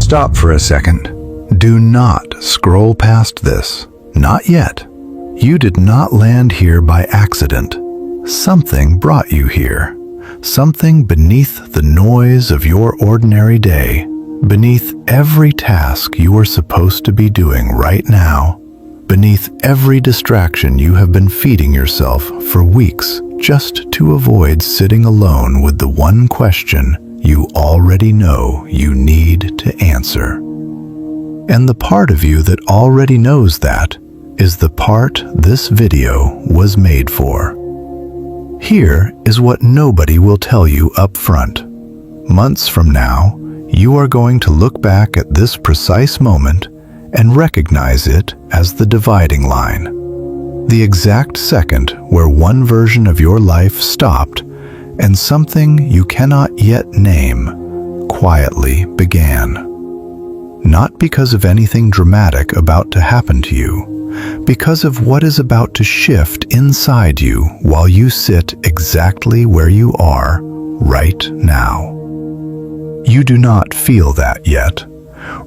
Stop for a second. Do not scroll past this. Not yet. You did not land here by accident. Something brought you here. Something beneath the noise of your ordinary day, beneath every task you are supposed to be doing right now, beneath every distraction you have been feeding yourself for weeks just to avoid sitting alone with the one question you already know you need to answer. And the part of you that already knows that is the part this video was made for. Here is what nobody will tell you up front. Months from now, you are going to look back at this precise moment and recognize it as the dividing line. The exact second where one version of your life stopped and something you cannot yet name quietly began. Not because of anything dramatic about to happen to you, because of what is about to shift inside you while you sit exactly where you are right now. You do not feel that yet.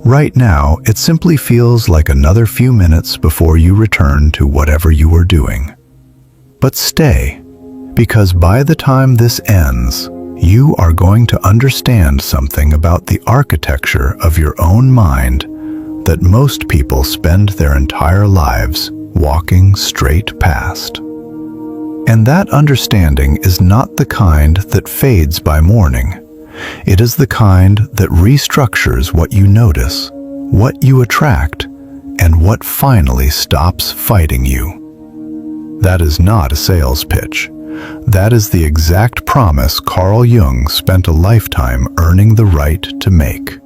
Right now, it simply feels like another few minutes before you return to whatever you are doing. But stay, because by the time this ends, you are going to understand something about the architecture of your own mind that most people spend their entire lives walking straight past. And that understanding is not the kind that fades by morning. It is the kind that restructures what you notice, what you attract, and what finally stops fighting you. That is not a sales pitch. That is the exact promise Carl Jung spent a lifetime earning the right to make.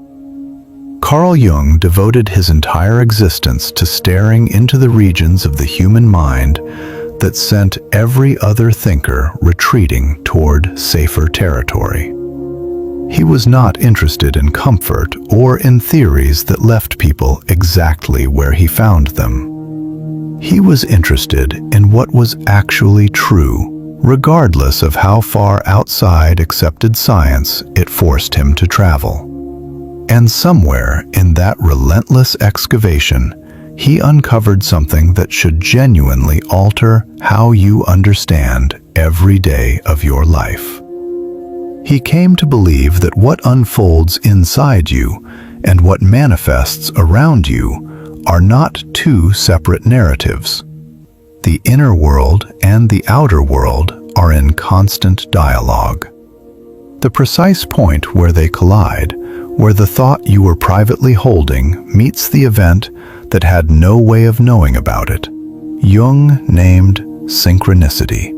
Carl Jung devoted his entire existence to staring into the regions of the human mind that sent every other thinker retreating toward safer territory. He was not interested in comfort or in theories that left people exactly where he found them. He was interested in what was actually true, regardless of how far outside accepted science it forced him to travel. And somewhere in that relentless excavation, he uncovered something that should genuinely alter how you understand every day of your life. He came to believe that what unfolds inside you and what manifests around you are not two separate narratives. The inner world and the outer world are in constant dialogue. The precise point where they collide, where the thought you were privately holding meets the event that had no way of knowing about it, Jung named synchronicity.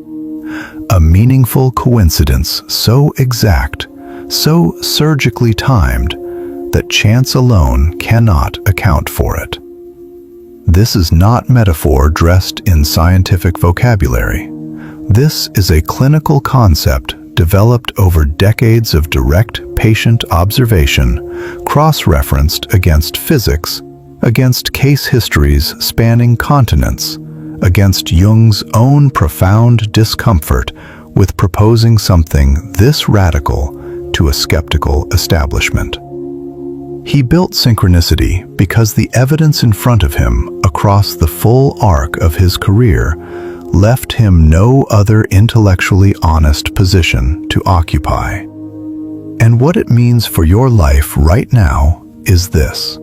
A meaningful coincidence so exact, so surgically timed, that chance alone cannot account for it. This is not metaphor dressed in scientific vocabulary. This is a clinical concept developed over decades of direct patient observation, cross-referenced against physics, against case histories spanning continents, against Jung's own profound discomfort with proposing something this radical to a skeptical establishment. He built synchronicity because the evidence in front of him across the full arc of his career left him no other intellectually honest position to occupy. And what it means for your life right now is this: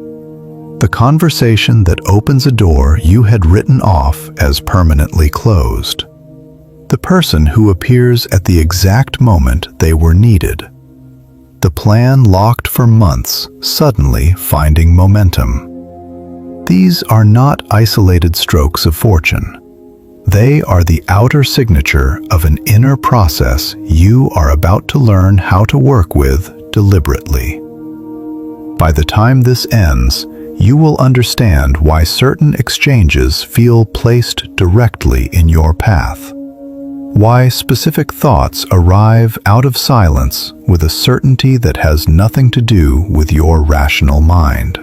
the conversation that opens a door you had written off as permanently closed. The person who appears at the exact moment they were needed. The plan locked for months suddenly finding momentum. These are not isolated strokes of fortune. They are the outer signature of an inner process you are about to learn how to work with deliberately. By the time this ends, you will understand why certain exchanges feel placed directly in your path. Why specific thoughts arrive out of silence with a certainty that has nothing to do with your rational mind.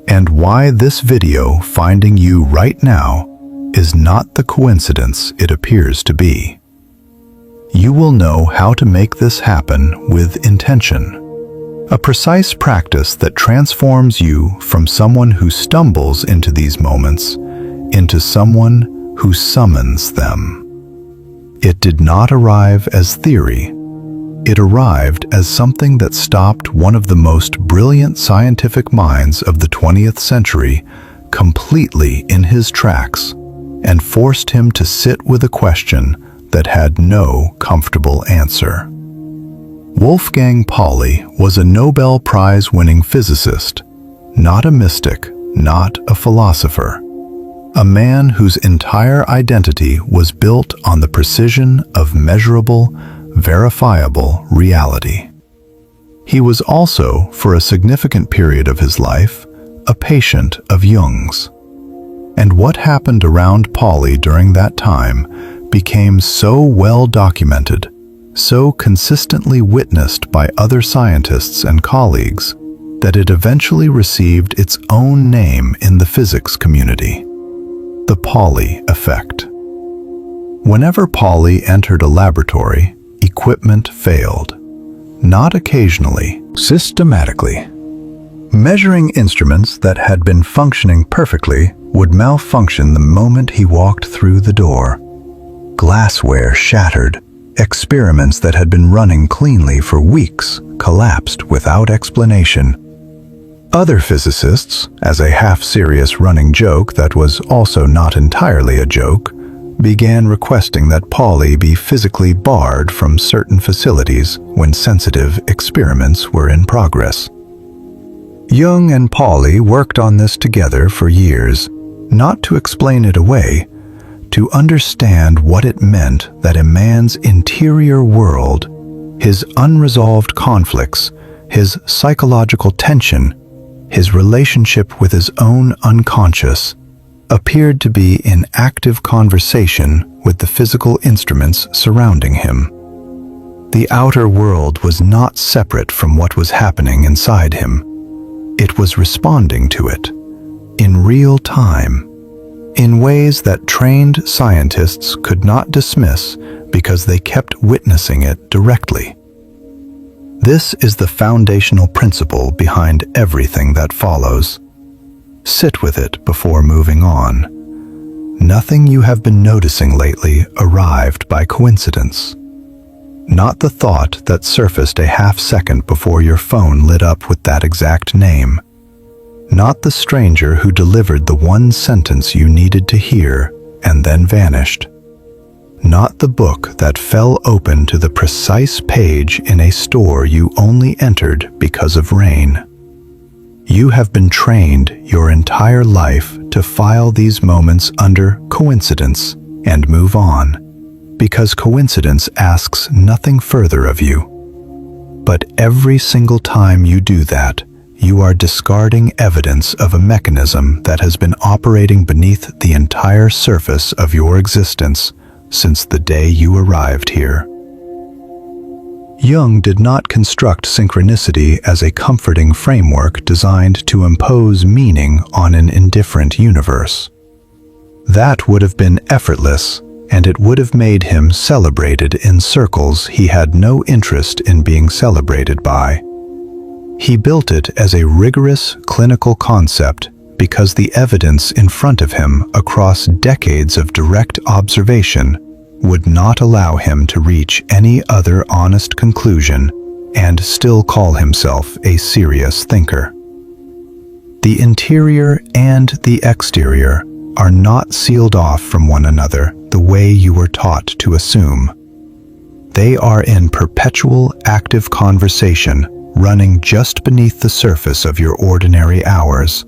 And why this video finding you right now is not the coincidence it appears to be. You will know how to make this happen with intention. A precise practice that transforms you from someone who stumbles into these moments into someone who summons them. It did not arrive as theory. It arrived as something that stopped one of the most brilliant scientific minds of the 20th century completely in his tracks and forced him to sit with a question that had no comfortable answer. Wolfgang Pauli was a Nobel Prize-winning physicist, not a mystic, not a philosopher. A man whose entire identity was built on the precision of measurable, verifiable reality. He was also, for a significant period of his life, a patient of Jung's. And what happened around Pauli during that time became so well documented, so consistently witnessed by other scientists and colleagues, that it eventually received its own name in the physics community: the Pauli effect. Whenever Pauli entered a laboratory, equipment failed. Not occasionally, systematically. Measuring instruments that had been functioning perfectly would malfunction the moment he walked through the door. Glassware shattered. Experiments that had been running cleanly for weeks collapsed without explanation. Other physicists, as a half-serious running joke that was also not entirely a joke, began requesting that Pauli be physically barred from certain facilities when sensitive experiments were in progress. Jung and Pauli worked on this together for years, not to explain it away, to understand what it meant that a man's interior world, his unresolved conflicts, his psychological tension, his relationship with his own unconscious, appeared to be in active conversation with the physical instruments surrounding him. The outer world was not separate from what was happening inside him. It was responding to it, in real time, in ways that trained scientists could not dismiss because they kept witnessing it directly. This is the foundational principle behind everything that follows. Sit with it before moving on. Nothing you have been noticing lately arrived by coincidence. Not the thought that surfaced a half-second before your phone lit up with that exact name. Not the stranger who delivered the one sentence you needed to hear and then vanished. Not the book that fell open to the precise page in a store you only entered because of rain. You have been trained your entire life to file these moments under coincidence and move on, because coincidence asks nothing further of you. But every single time you do that, you are discarding evidence of a mechanism that has been operating beneath the entire surface of your existence since the day you arrived here. Jung did not construct synchronicity as a comforting framework designed to impose meaning on an indifferent universe. That would have been effortless, and it would have made him celebrated in circles he had no interest in being celebrated by. He built it as a rigorous clinical concept because the evidence in front of him across decades of direct observation would not allow him to reach any other honest conclusion and still call himself a serious thinker. The interior and the exterior are not sealed off from one another the way you were taught to assume. They are in perpetual active conversation running just beneath the surface of your ordinary hours.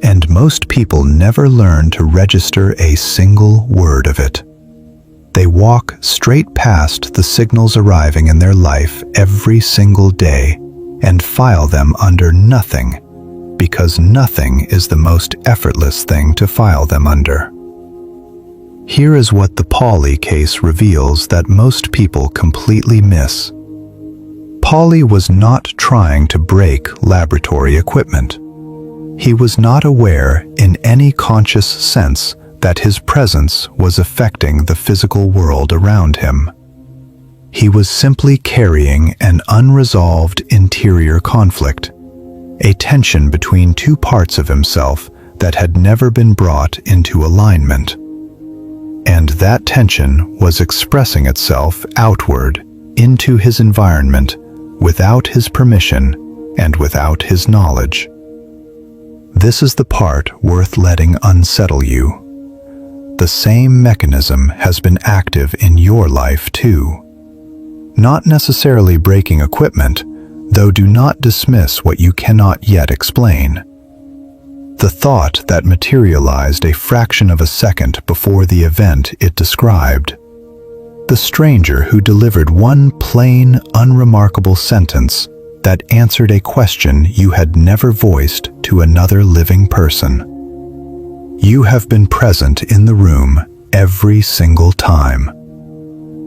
And most people never learn to register a single word of it. They walk straight past the signals arriving in their life every single day and file them under nothing, because nothing is the most effortless thing to file them under. Here is what the Pauli case reveals that most people completely miss. Pauli was not trying to break laboratory equipment. He was not aware in any conscious sense that his presence was affecting the physical world around him. He was simply carrying an unresolved interior conflict, a tension between two parts of himself that had never been brought into alignment. And that tension was expressing itself outward into his environment without his permission and without his knowledge. This is the part worth letting unsettle you. The same mechanism has been active in your life too. Not necessarily breaking equipment, though do not dismiss what you cannot yet explain. The thought that materialized a fraction of a second before the event it described. The stranger who delivered one plain, unremarkable sentence that answered a question you had never voiced to another living person. You have been present in the room every single time.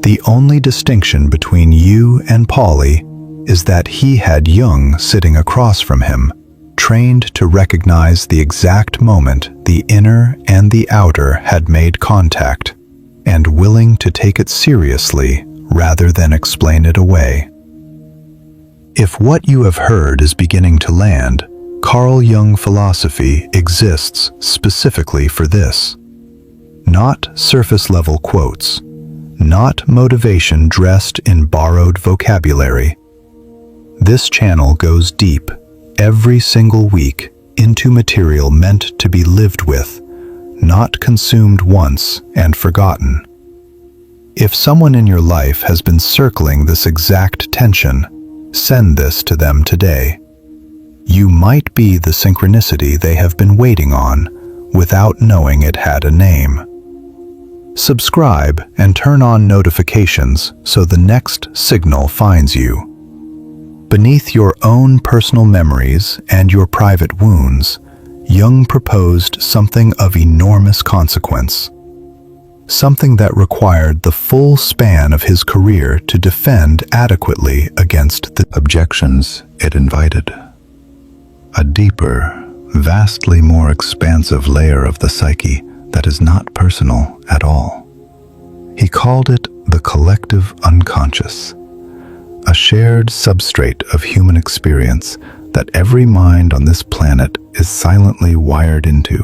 The only distinction between you and Polly is that he had Jung sitting across from him, trained to recognize the exact moment the inner and the outer had made contact, and willing to take it seriously rather than explain it away. If what you have heard is beginning to land, Carl Jung philosophy exists specifically for this. Not surface-level quotes, not motivation dressed in borrowed vocabulary. This channel goes deep, every single week, into material meant to be lived with, not consumed once and forgotten. If someone in your life has been circling this exact tension, send this to them today. You might be the synchronicity they have been waiting on without knowing it had a name. Subscribe and turn on notifications so the next signal finds you. Beneath your own personal memories and your private wounds, Jung proposed something of enormous consequence. Something that required the full span of his career to defend adequately against the objections it invited. A deeper, vastly more expansive layer of the psyche that is not personal at all. He called it the collective unconscious, a shared substrate of human experience that every mind on this planet is silently wired into,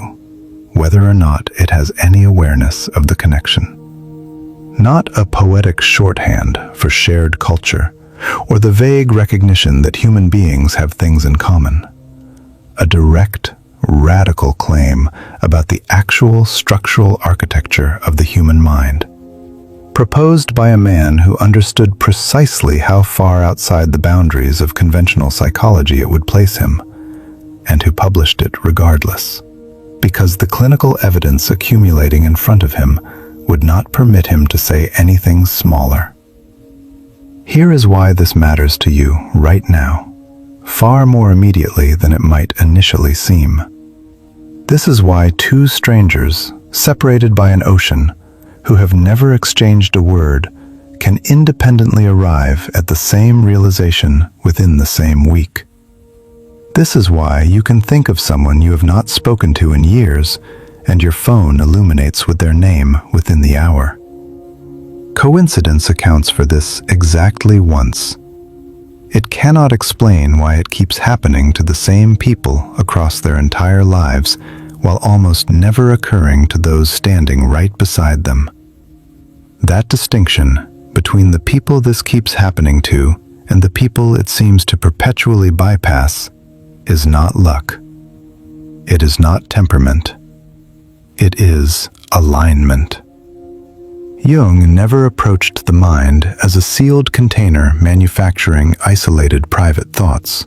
whether or not it has any awareness of the connection. Not a poetic shorthand for shared culture, or the vague recognition that human beings have things in common. A direct, radical claim about the actual structural architecture of the human mind. Proposed by a man who understood precisely how far outside the boundaries of conventional psychology it would place him, and who published it regardless, because the clinical evidence accumulating in front of him would not permit him to say anything smaller. Here is why this matters to you right now, far more immediately than it might initially seem. This is why two strangers, separated by an ocean, who have never exchanged a word, can independently arrive at the same realization within the same week. This is why you can think of someone you have not spoken to in years, and your phone illuminates with their name within the hour. Coincidence accounts for this exactly once. It cannot explain why it keeps happening to the same people across their entire lives, while almost never occurring to those standing right beside them. That distinction between the people this keeps happening to and the people it seems to perpetually bypass is not luck. It is not temperament. It is alignment. Jung never approached the mind as a sealed container manufacturing isolated private thoughts.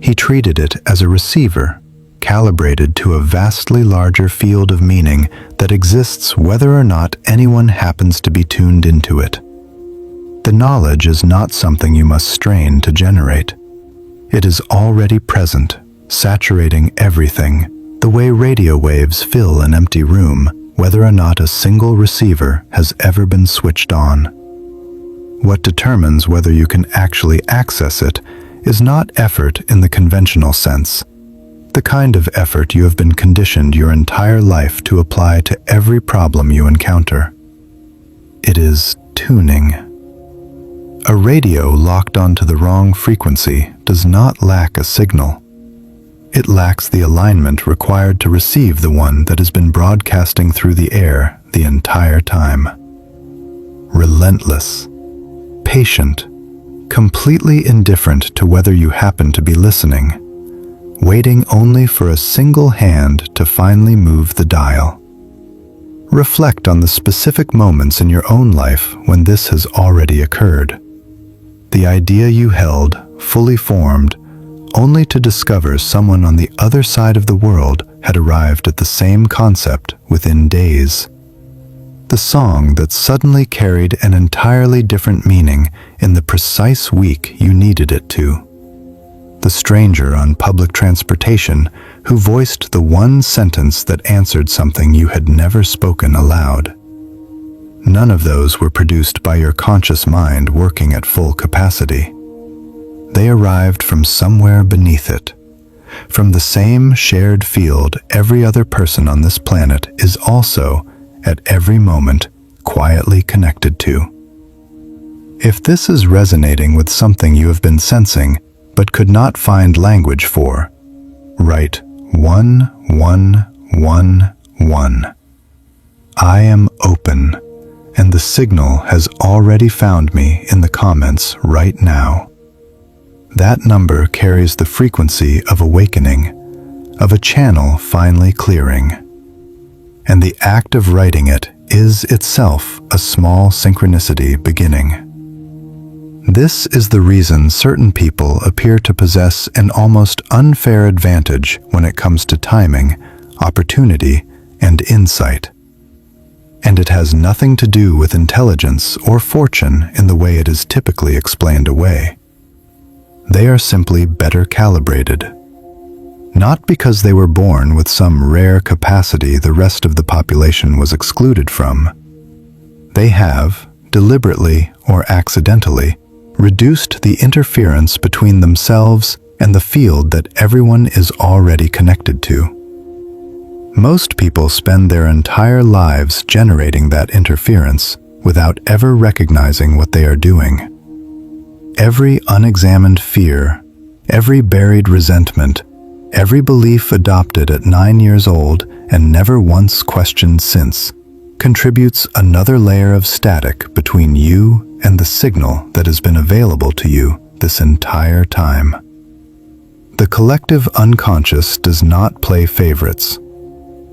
He treated it as a receiver, calibrated to a vastly larger field of meaning that exists whether or not anyone happens to be tuned into it. The knowledge is not something you must strain to generate. It is already present, saturating everything, the way radio waves fill an empty room, whether or not a single receiver has ever been switched on. What determines whether you can actually access it is not effort in the conventional sense, the kind of effort you have been conditioned your entire life to apply to every problem you encounter. It is tuning. A radio locked onto the wrong frequency does not lack a signal. It lacks the alignment required to receive the one that has been broadcasting through the air the entire time. Relentless, patient, completely indifferent to whether you happen to be listening, waiting only for a single hand to finally move the dial. Reflect on the specific moments in your own life when this has already occurred. The idea you held, fully formed, only to discover someone on the other side of the world had arrived at the same concept within days. The song that suddenly carried an entirely different meaning in the precise week you needed it to. The stranger on public transportation who voiced the one sentence that answered something you had never spoken aloud. None of those were produced by your conscious mind working at full capacity. They arrived from somewhere beneath it, from the same shared field every other person on this planet is also, at every moment, quietly connected to. If this is resonating with something you have been sensing but could not find language for, write 1111. I am open, and the signal has already found me in the comments right now. That number carries the frequency of awakening, of a channel finally clearing. And the act of writing it is itself a small synchronicity beginning. This is the reason certain people appear to possess an almost unfair advantage when it comes to timing, opportunity, and insight. And it has nothing to do with intelligence or fortune in the way it is typically explained away. They are simply better calibrated. Not because they were born with some rare capacity the rest of the population was excluded from. They have, deliberately or accidentally, reduced the interference between themselves and the field that everyone is already connected to. Most people spend their entire lives generating that interference without ever recognizing what they are doing. Every unexamined fear, every buried resentment, every belief adopted at 9 years old and never once questioned since, contributes another layer of static between you and the signal that has been available to you this entire time. The collective unconscious does not play favorites.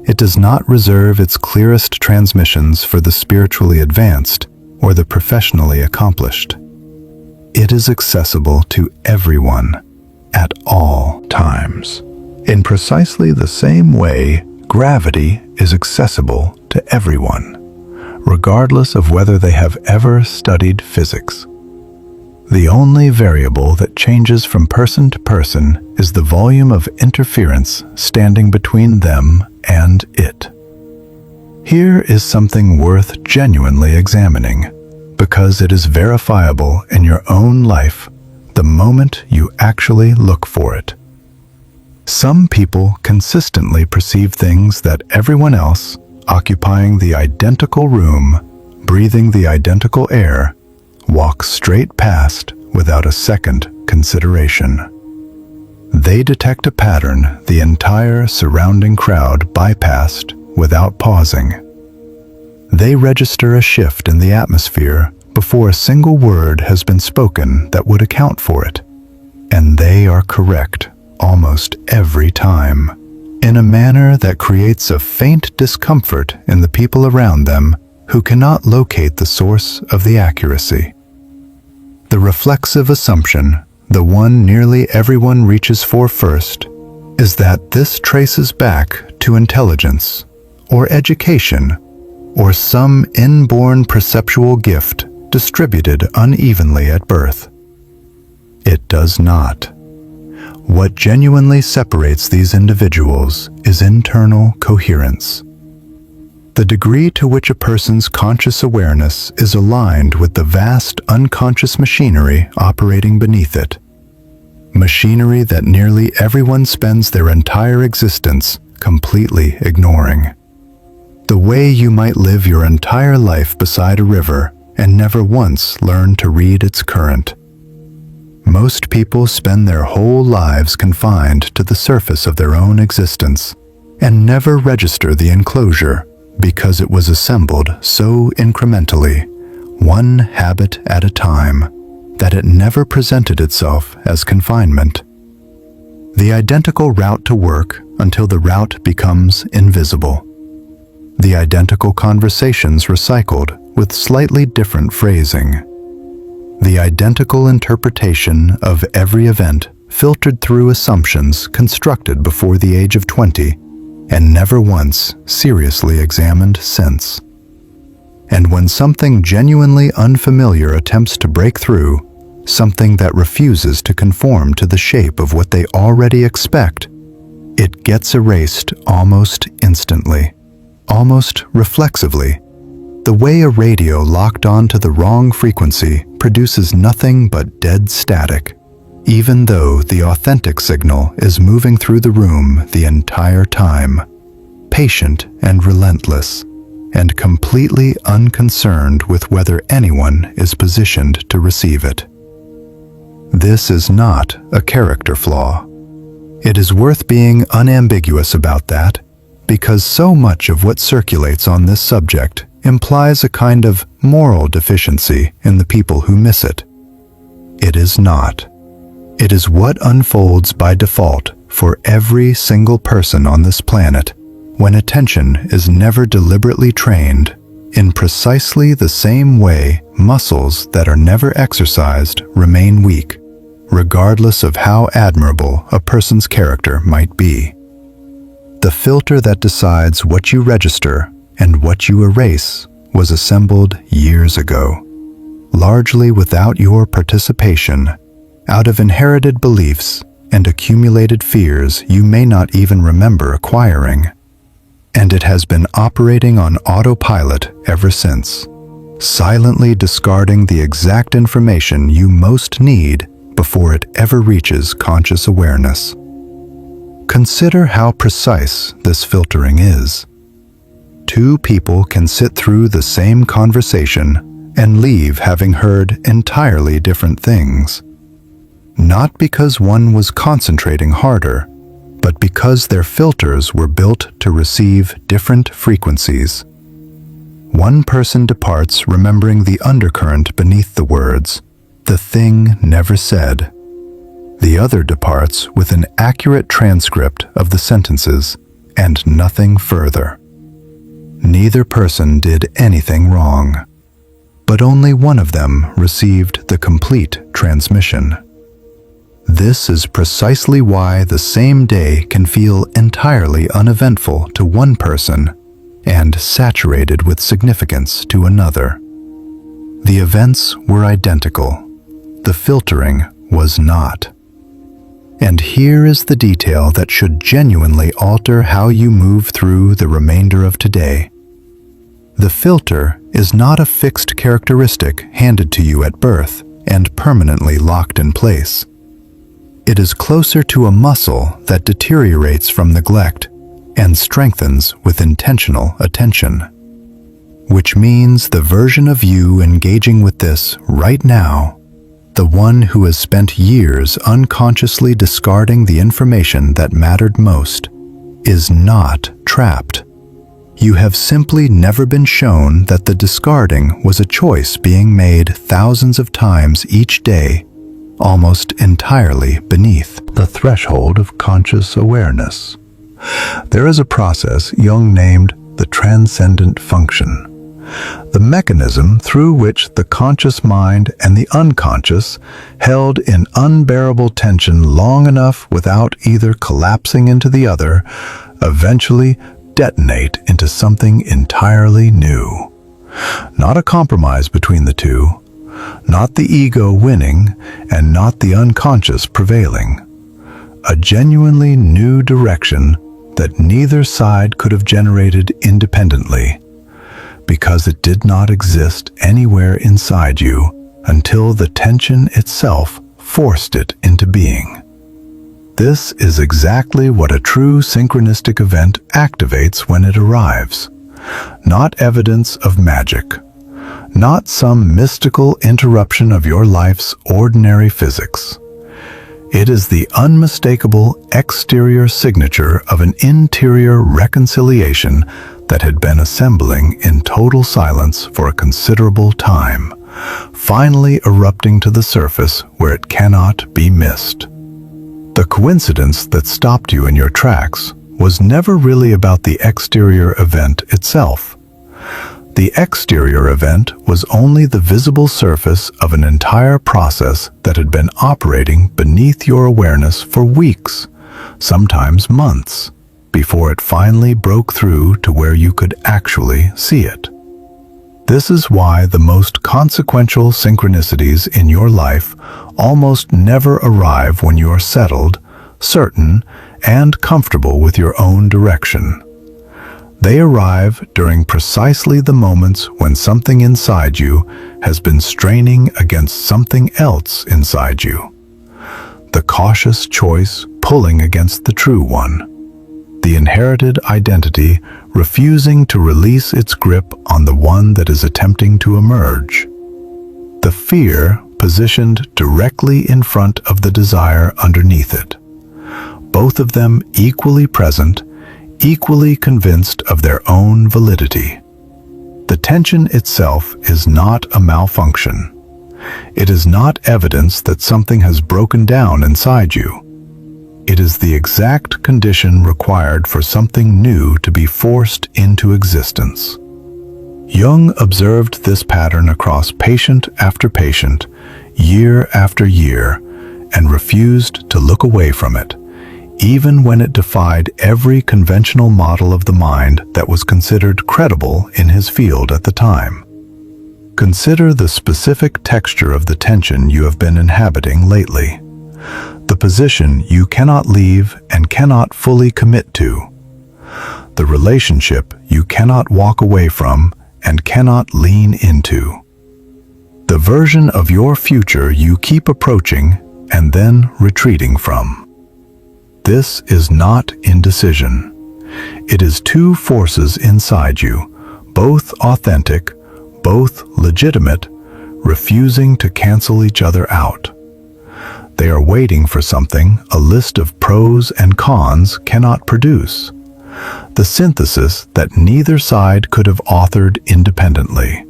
It does not reserve its clearest transmissions for the spiritually advanced or the professionally accomplished. It is accessible to everyone at all times. In precisely the same way, gravity is accessible to everyone, regardless of whether they have ever studied physics. The only variable that changes from person to person is the volume of interference standing between them and it. Here is something worth genuinely examining, because it is verifiable in your own life the moment you actually look for it. Some people consistently perceive things that everyone else, occupying the identical room, breathing the identical air, walks straight past without a second consideration. They detect a pattern the entire surrounding crowd bypassed without pausing. They register a shift in the atmosphere before a single word has been spoken that would account for it. And they are correct almost every time, in a manner that creates a faint discomfort in the people around them who cannot locate the source of the accuracy. The reflexive assumption, the one nearly everyone reaches for first, is that this traces back to intelligence, or education, or some inborn perceptual gift distributed unevenly at birth. It does not. What genuinely separates these individuals is internal coherence. The degree to which a person's conscious awareness is aligned with the vast unconscious machinery operating beneath it. Machinery that nearly everyone spends their entire existence completely ignoring. The way you might live your entire life beside a river and never once learn to read its current. Most people spend their whole lives confined to the surface of their own existence and never register the enclosure because it was assembled so incrementally, one habit at a time, that it never presented itself as confinement. The identical route to work until the route becomes invisible. The identical conversations recycled with slightly different phrasing. The identical interpretation of every event filtered through assumptions constructed before the age of 20 and never once seriously examined since. And when something genuinely unfamiliar attempts to break through, something that refuses to conform to the shape of what they already expect, it gets erased almost instantly, almost reflexively. The way a radio locked onto the wrong frequency produces nothing but dead static, even though the authentic signal is moving through the room the entire time, patient and relentless, and completely unconcerned with whether anyone is positioned to receive it. This is not a character flaw. It is worth being unambiguous about that, because so much of what circulates on this subject implies a kind of moral deficiency in the people who miss it. It is not. It is what unfolds by default for every single person on this planet when attention is never deliberately trained in precisely the same way muscles that are never exercised remain weak, regardless of how admirable a person's character might be. The filter that decides what you register and what you erase was assembled years ago, largely without your participation, out of inherited beliefs and accumulated fears you may not even remember acquiring. And it has been operating on autopilot ever since, silently discarding the exact information you most need before it ever reaches conscious awareness. Consider how precise this filtering is. Two people can sit through the same conversation and leave having heard entirely different things. Not because one was concentrating harder, but because their filters were built to receive different frequencies. One person departs remembering the undercurrent beneath the words, the thing never said. The other departs with an accurate transcript of the sentences and nothing further. Neither person did anything wrong, but only one of them received the complete transmission. This is precisely why the same day can feel entirely uneventful to one person and saturated with significance to another. The events were identical. The filtering was not. And here is the detail that should genuinely alter how you move through the remainder of today. The filter is not a fixed characteristic handed to you at birth and permanently locked in place. It is closer to a muscle that deteriorates from neglect and strengthens with intentional attention. Which means the version of you engaging with this right now, the one who has spent years unconsciously discarding the information that mattered most, is not trapped. You have simply never been shown that the discarding was a choice being made thousands of times each day, almost entirely beneath the threshold of conscious awareness. There is a process Jung named the transcendent function, the mechanism through which the conscious mind and the unconscious, held in unbearable tension long enough without either collapsing into the other, eventually detonate into something entirely new. Not a compromise between the two, not the ego winning and not the unconscious prevailing. A genuinely new direction that neither side could have generated independently, because it did not exist anywhere inside you until the tension itself forced it into being. This is exactly what a true synchronistic event activates when it arrives. Not evidence of magic, not some mystical interruption of your life's ordinary physics. It is the unmistakable exterior signature of an interior reconciliation that had been assembling in total silence for a considerable time, finally erupting to the surface where it cannot be missed. The coincidence that stopped you in your tracks was never really about the exterior event itself. The exterior event was only the visible surface of an entire process that had been operating beneath your awareness for weeks, sometimes months, before it finally broke through to where you could actually see it. This is why the most consequential synchronicities in your life almost never arrive when you are settled, certain, and comfortable with your own direction. They arrive during precisely the moments when something inside you has been straining against something else inside you. The cautious choice pulling against the true one. The inherited identity refusing to release its grip on the one that is attempting to emerge. The fear positioned directly in front of the desire underneath it. Both of them equally present, equally convinced of their own validity. The tension itself is not a malfunction. It is not evidence that something has broken down inside you. It is the exact condition required for something new to be forced into existence. Jung observed this pattern across patient after patient, year after year, and refused to look away from it, even when it defied every conventional model of the mind that was considered credible in his field at the time. Consider the specific texture of the tension you have been inhabiting lately, the position you cannot leave and cannot fully commit to, the relationship you cannot walk away from and cannot lean into, the version of your future you keep approaching and then retreating from. This is not indecision. It is two forces inside you, both authentic, both legitimate, refusing to cancel each other out. They are waiting for something a list of pros and cons cannot produce, the synthesis that neither side could have authored independently.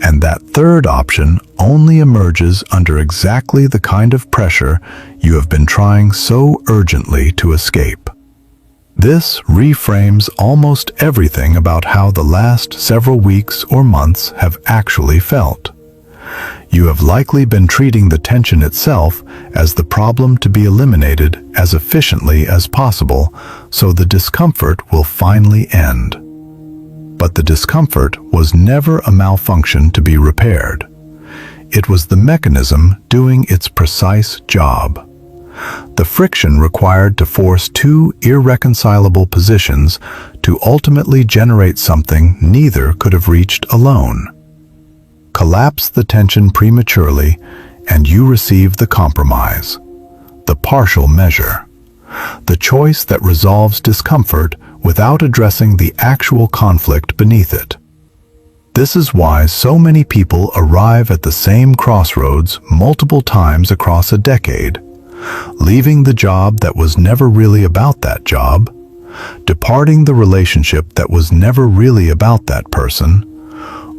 And that third option only emerges under exactly the kind of pressure you have been trying so urgently to escape. This reframes almost everything about how the last several weeks or months have actually felt. You have likely been treating the tension itself as the problem to be eliminated as efficiently as possible, so the discomfort will finally end. But the discomfort was never a malfunction to be repaired. It was the mechanism doing its precise job. The friction required to force two irreconcilable positions to ultimately generate something neither could have reached alone. Collapse the tension prematurely, and you receive the compromise, the partial measure, the choice that resolves discomfort without addressing the actual conflict beneath it. This is why so many people arrive at the same crossroads multiple times across a decade, leaving the job that was never really about that job, departing the relationship that was never really about that person,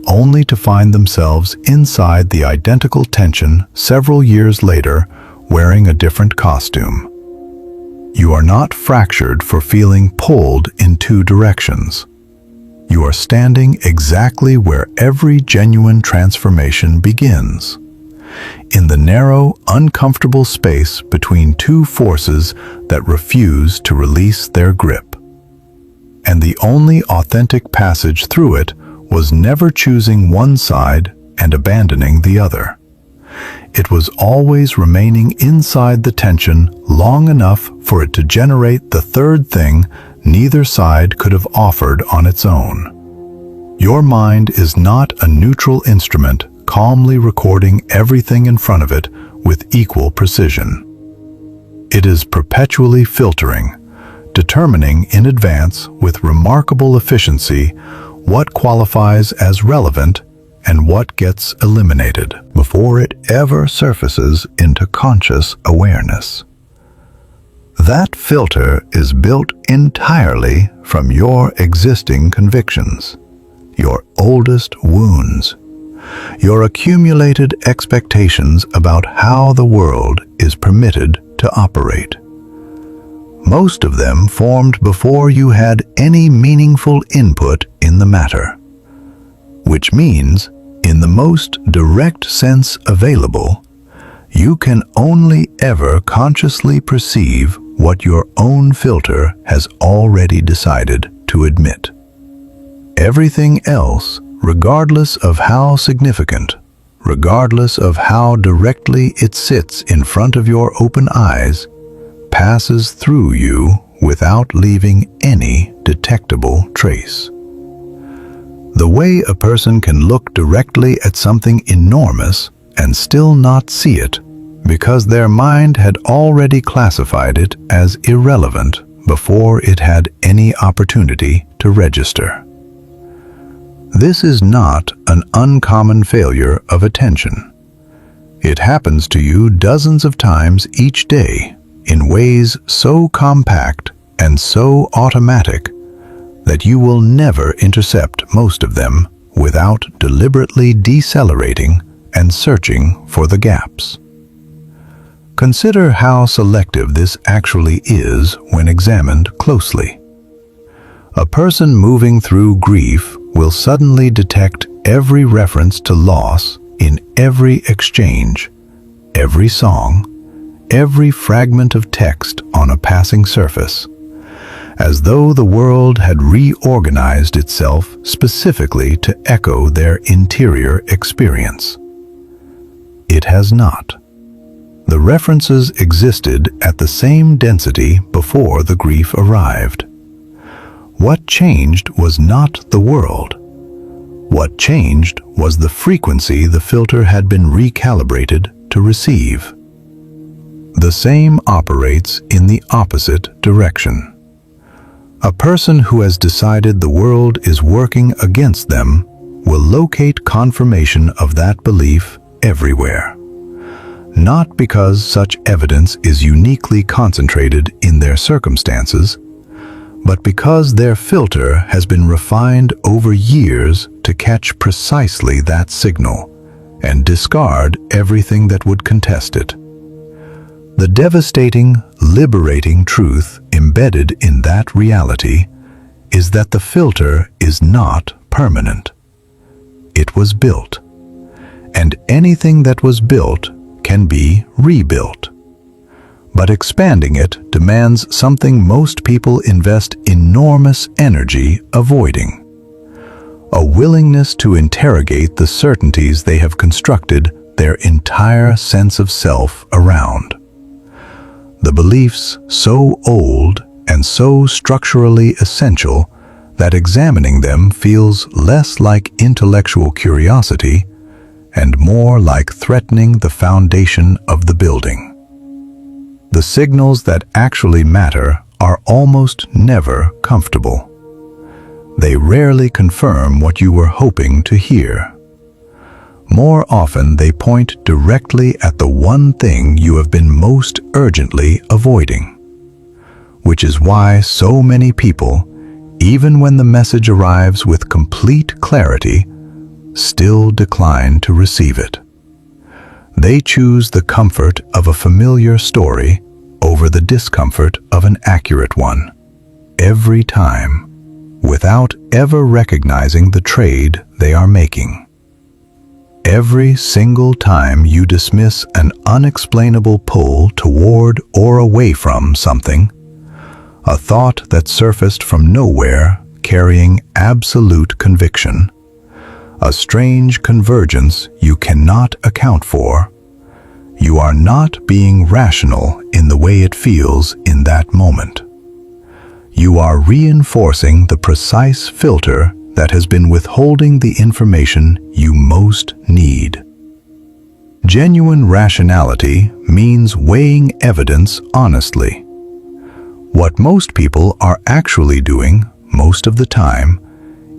only to find themselves inside the identical tension several years later, wearing a different costume. You are not fractured for feeling pulled in two directions. You are standing exactly where every genuine transformation begins, in the narrow, uncomfortable space between two forces that refuse to release their grip. And the only authentic passage through it was never choosing one side and abandoning the other. It was always remaining inside the tension long enough for it to generate the third thing neither side could have offered on its own. Your mind is not a neutral instrument calmly recording everything in front of it with equal precision. It is perpetually filtering, determining in advance with remarkable efficiency what qualifies as relevant and what gets eliminated before it ever surfaces into conscious awareness. That filter is built entirely from your existing convictions, your oldest wounds, your accumulated expectations about how the world is permitted to operate. Most of them formed before you had any meaningful input in the matter, which means, in the most direct sense available, you can only ever consciously perceive what your own filter has already decided to admit. Everything else, regardless of how significant, regardless of how directly it sits in front of your open eyes, passes through you without leaving any detectable trace. The way a person can look directly at something enormous and still not see it, because their mind had already classified it as irrelevant before it had any opportunity to register. This is not an uncommon failure of attention. It happens to you dozens of times each day in ways so compact and so automatic that you will never intercept most of them without deliberately decelerating and searching for the gaps. Consider how selective this actually is when examined closely. A person moving through grief will suddenly detect every reference to loss in every exchange, every song, every fragment of text on a passing surface, as though the world had reorganized itself specifically to echo their interior experience. It has not. The references existed at the same density before the grief arrived. What changed was not the world. What changed was the frequency the filter had been recalibrated to receive. The same operates in the opposite direction. A person who has decided the world is working against them will locate confirmation of that belief everywhere. Not because such evidence is uniquely concentrated in their circumstances, but because their filter has been refined over years to catch precisely that signal and discard everything that would contest it. The devastating, liberating truth embedded in that reality is that the filter is not permanent. It was built, and anything that was built can be rebuilt. But expanding it demands something most people invest enormous energy avoiding: a willingness to interrogate the certainties they have constructed their entire sense of self around. The beliefs so old and so structurally essential that examining them feels less like intellectual curiosity and more like threatening the foundation of the building. The signals that actually matter are almost never comfortable. They rarely confirm what you were hoping to hear. More often, they point directly at the one thing you have been most urgently avoiding. Which is why so many people, even when the message arrives with complete clarity, still decline to receive it. They choose the comfort of a familiar story over the discomfort of an accurate one, every time, without ever recognizing the trade they are making. Every single time you dismiss an unexplainable pull toward or away from something, a thought that surfaced from nowhere carrying absolute conviction, a strange convergence you cannot account for, you are not being rational in the way it feels in that moment. You are reinforcing the precise filter that has been withholding the information you most need. Genuine rationality means weighing evidence honestly. What most people are actually doing most of the time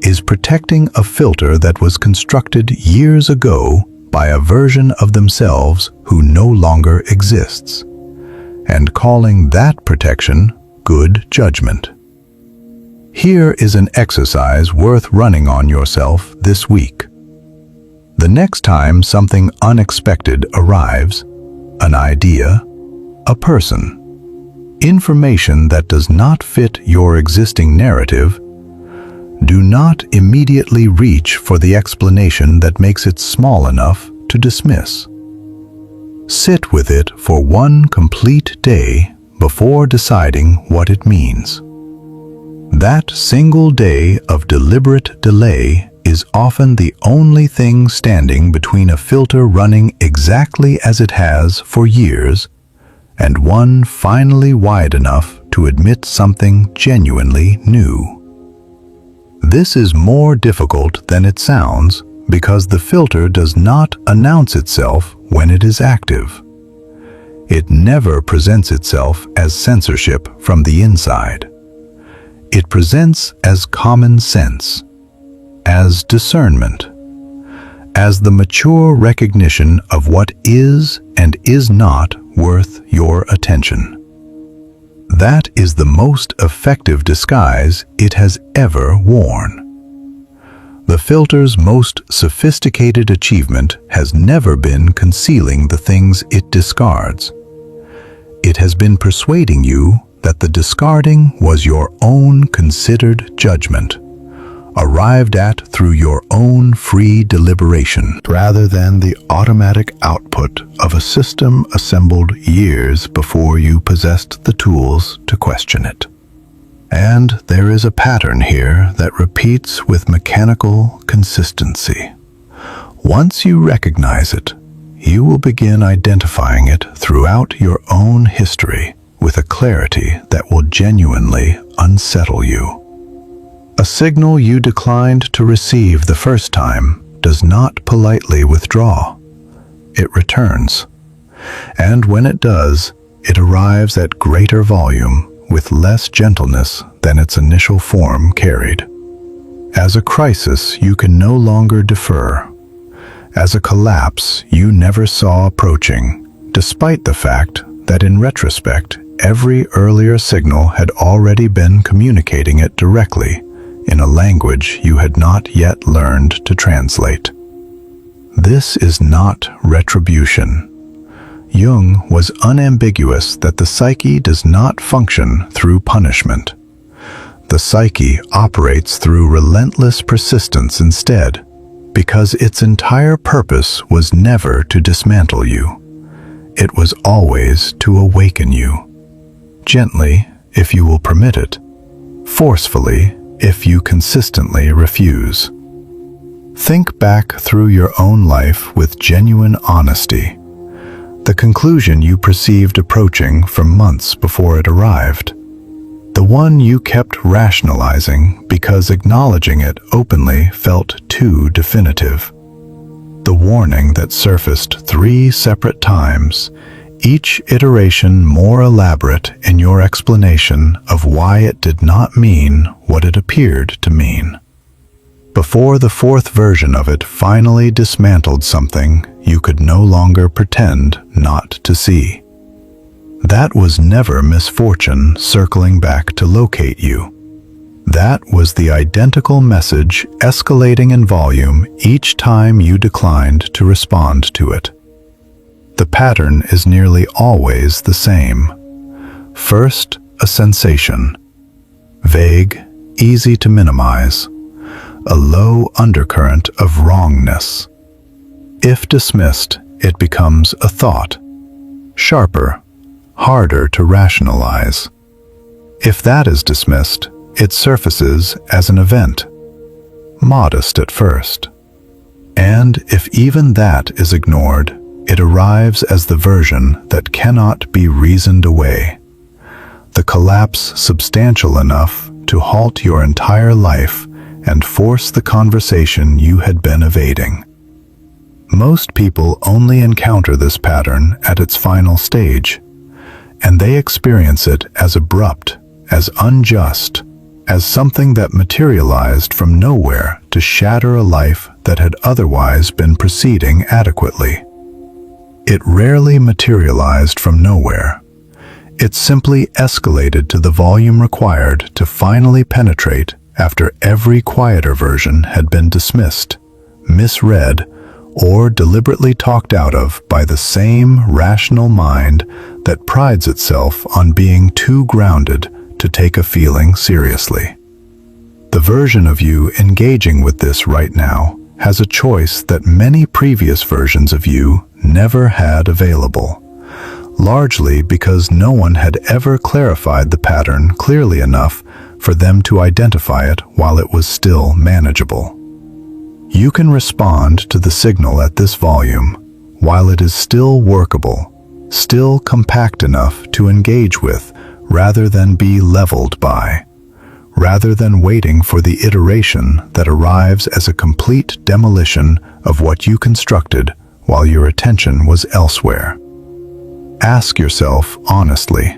is protecting a filter that was constructed years ago by a version of themselves who no longer exists, and calling that protection good judgment. Here is an exercise worth running on yourself this week. The next time something unexpected arrives, an idea, a person, information that does not fit your existing narrative, do not immediately reach for the explanation that makes it small enough to dismiss. Sit with it for one complete day before deciding what it means. That single day of deliberate delay is often the only thing standing between a filter running exactly as it has for years and one finally wide enough to admit something genuinely new. This is more difficult than it sounds because the filter does not announce itself when it is active. It never presents itself as censorship from the inside. It presents as common sense, as discernment, as the mature recognition of what is and is not worth your attention. That is the most effective disguise it has ever worn. The filter's most sophisticated achievement has never been concealing the things it discards. It has been persuading you that the discarding was your own considered judgment, arrived at through your own free deliberation, rather than the automatic output of a system assembled years before you possessed the tools to question it. And there is a pattern here that repeats with mechanical consistency. Once you recognize it, you will begin identifying it throughout your own history with a clarity that will genuinely unsettle you. A signal you declined to receive the first time does not politely withdraw. It returns. And when it does, it arrives at greater volume with less gentleness than its initial form carried. As a crisis you can no longer defer. As a collapse you never saw approaching, despite the fact that in retrospect every earlier signal had already been communicating it directly in a language you had not yet learned to translate. This is not retribution. Jung was unambiguous that the psyche does not function through punishment. The psyche operates through relentless persistence instead, because its entire purpose was never to dismantle you. It was always to awaken you. Gently, if you will permit it. Forcefully, if you consistently refuse. Think back through your own life with genuine honesty. The conclusion you perceived approaching from months before it arrived. The one you kept rationalizing because acknowledging it openly felt too definitive. The warning that surfaced 3 separate times, each iteration more elaborate in your explanation of why it did not mean what it appeared to mean. Before the 4th version of it finally dismantled something you could no longer pretend not to see. That was never misfortune circling back to locate you. That was the identical message escalating in volume each time you declined to respond to it. The pattern is nearly always the same. First, a sensation. Vague, easy to minimize. A low undercurrent of wrongness. If dismissed, it becomes a thought. Sharper, harder to rationalize. If that is dismissed, it surfaces as an event. Modest at first. And if even that is ignored, it arrives as the version that cannot be reasoned away. The collapse substantial enough to halt your entire life and force the conversation you had been evading. Most people only encounter this pattern at its final stage, and they experience it as abrupt, as unjust, as something that materialized from nowhere to shatter a life that had otherwise been proceeding adequately. It rarely materialized from nowhere. It simply escalated to the volume required to finally penetrate after every quieter version had been dismissed, misread, or deliberately talked out of by the same rational mind that prides itself on being too grounded to take a feeling seriously. The version of you engaging with this right now has a choice that many previous versions of you never had available, largely because no one had ever clarified the pattern clearly enough for them to identify it while it was still manageable. You can respond to the signal at this volume while it is still workable, still compact enough to engage with rather than be leveled by, rather than waiting for the iteration that arrives as a complete demolition of what you constructed while your attention was elsewhere. Ask yourself honestly,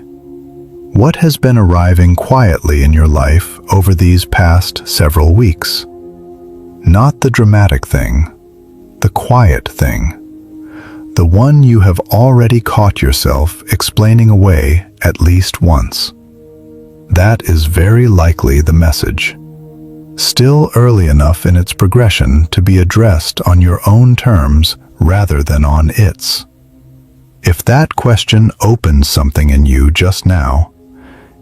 what has been arriving quietly in your life over these past several weeks? Not the dramatic thing, the quiet thing, the one you have already caught yourself explaining away at least once. That is very likely the message, still early enough in its progression to be addressed on your own terms rather than on its. If that question opened something in you just now,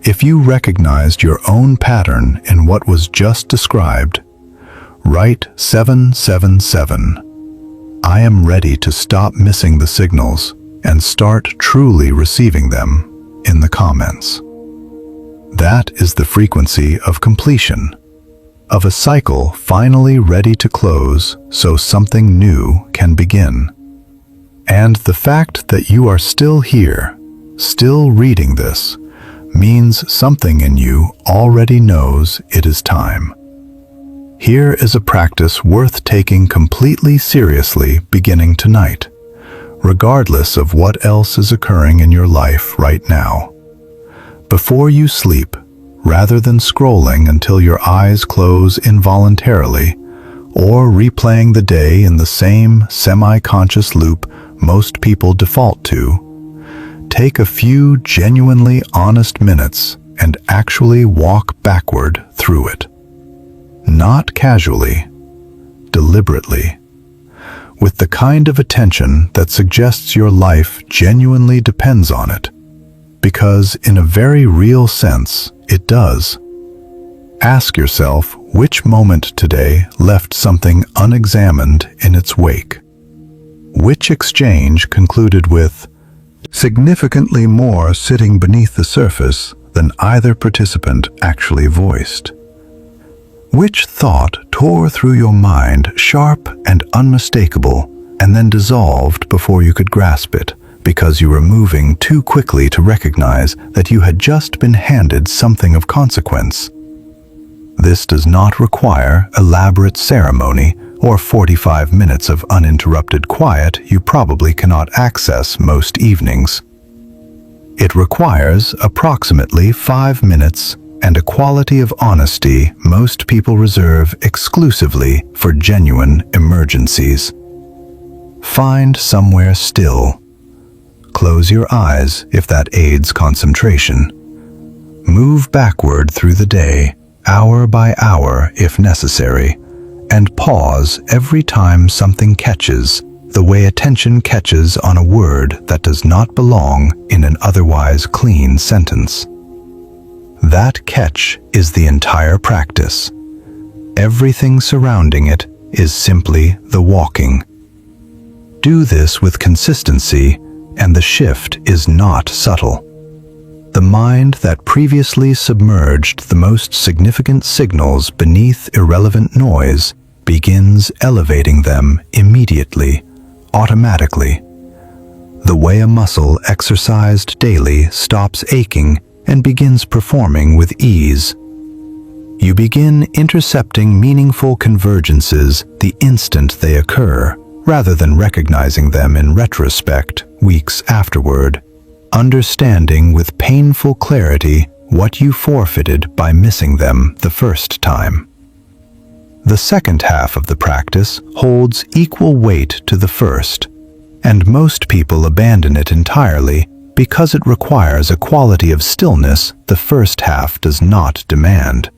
if you recognized your own pattern in what was just described, write 777. I am ready to stop missing the signals and start truly receiving them in the comments. That is the frequency of completion, of a cycle finally ready to close so something new can begin. And the fact that you are still here, still reading this, means something in you already knows it is time. Here is a practice worth taking completely seriously beginning tonight, regardless of what else is occurring in your life right now. Before you sleep, rather than scrolling until your eyes close involuntarily, or replaying the day in the same semi-conscious loop most people default to, take a few genuinely honest minutes and actually walk backward through it. Not casually, deliberately, with the kind of attention that suggests your life genuinely depends on it, because in a very real sense, it does. Ask yourself which moment today left something unexamined in its wake. Which exchange concluded with significantly more sitting beneath the surface than either participant actually voiced? Which thought tore through your mind sharp and unmistakable and then dissolved before you could grasp it because you were moving too quickly to recognize that you had just been handed something of consequence? This does not require elaborate ceremony or 45 minutes of uninterrupted quiet you probably cannot access most evenings. It requires approximately 5 minutes and a quality of honesty most people reserve exclusively for genuine emergencies. Find somewhere still. Close your eyes if that aids concentration. Move backward through the day, hour by hour if necessary, and pause every time something catches, the way attention catches on a word that does not belong in an otherwise clean sentence. That catch is the entire practice. Everything surrounding it is simply the walking. Do this with consistency, and the shift is not subtle. The mind that previously submerged the most significant signals beneath irrelevant noise begins elevating them immediately, automatically. The way a muscle exercised daily stops aching and begins performing with ease. You begin intercepting meaningful convergences the instant they occur, rather than recognizing them in retrospect weeks afterward, understanding with painful clarity what you forfeited by missing them the first time. The second half of the practice holds equal weight to the first, and most people abandon it entirely because it requires a quality of stillness the first half does not demand.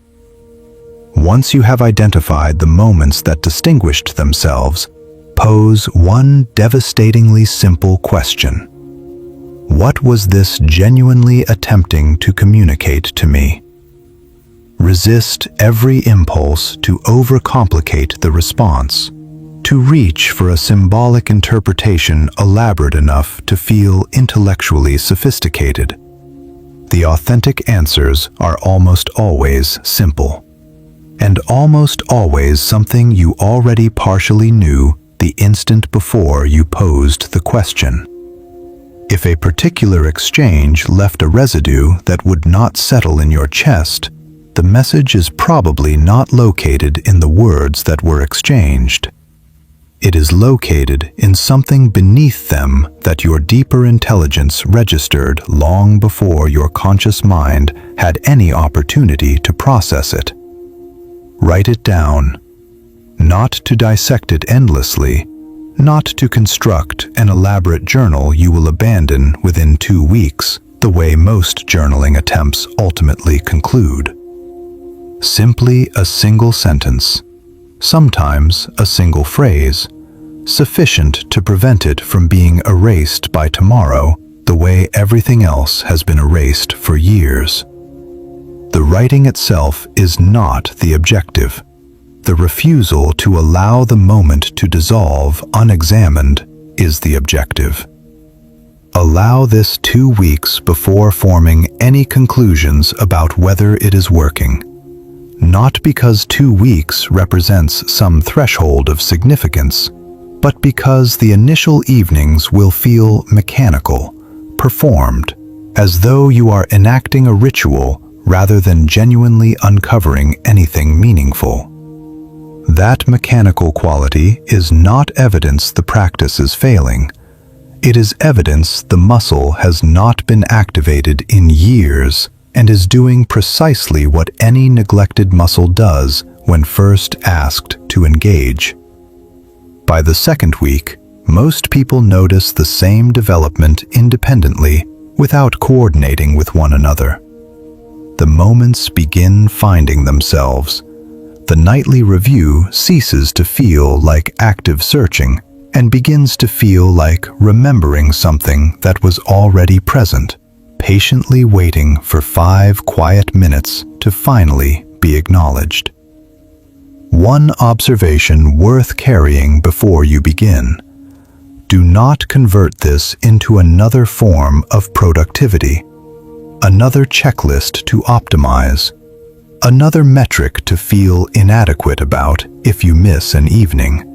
Once you have identified the moments that distinguished themselves, pose one devastatingly simple question. What was this genuinely attempting to communicate to me? Resist every impulse to overcomplicate the response, to reach for a symbolic interpretation elaborate enough to feel intellectually sophisticated. The authentic answers are almost always simple, and almost always something you already partially knew the instant before you posed the question. If a particular exchange left a residue that would not settle in your chest, the message is probably not located in the words that were exchanged. It is located in something beneath them that your deeper intelligence registered long before your conscious mind had any opportunity to process it. Write it down, not to dissect it endlessly, not to construct an elaborate journal you will abandon within 2 weeks, the way most journaling attempts ultimately conclude. Simply a single sentence, sometimes a single phrase, sufficient to prevent it from being erased by tomorrow the way everything else has been erased for years. The writing itself is not the objective. The refusal to allow the moment to dissolve unexamined is the objective. Allow this 2 weeks before forming any conclusions about whether it is working. Not because 2 weeks represents some threshold of significance, but because the initial evenings will feel mechanical, performed, as though you are enacting a ritual rather than genuinely uncovering anything meaningful. That mechanical quality is not evidence the practice is failing. It is evidence the muscle has not been activated in years and is doing precisely what any neglected muscle does when first asked to engage. By the second week, most people notice the same development independently without coordinating with one another. The moments begin finding themselves. The nightly review ceases to feel like active searching and begins to feel like remembering something that was already present, patiently waiting for 5 quiet minutes to finally be acknowledged. One observation worth carrying before you begin. Do not convert this into another form of productivity, another checklist to optimize, another metric to feel inadequate about if you miss an evening.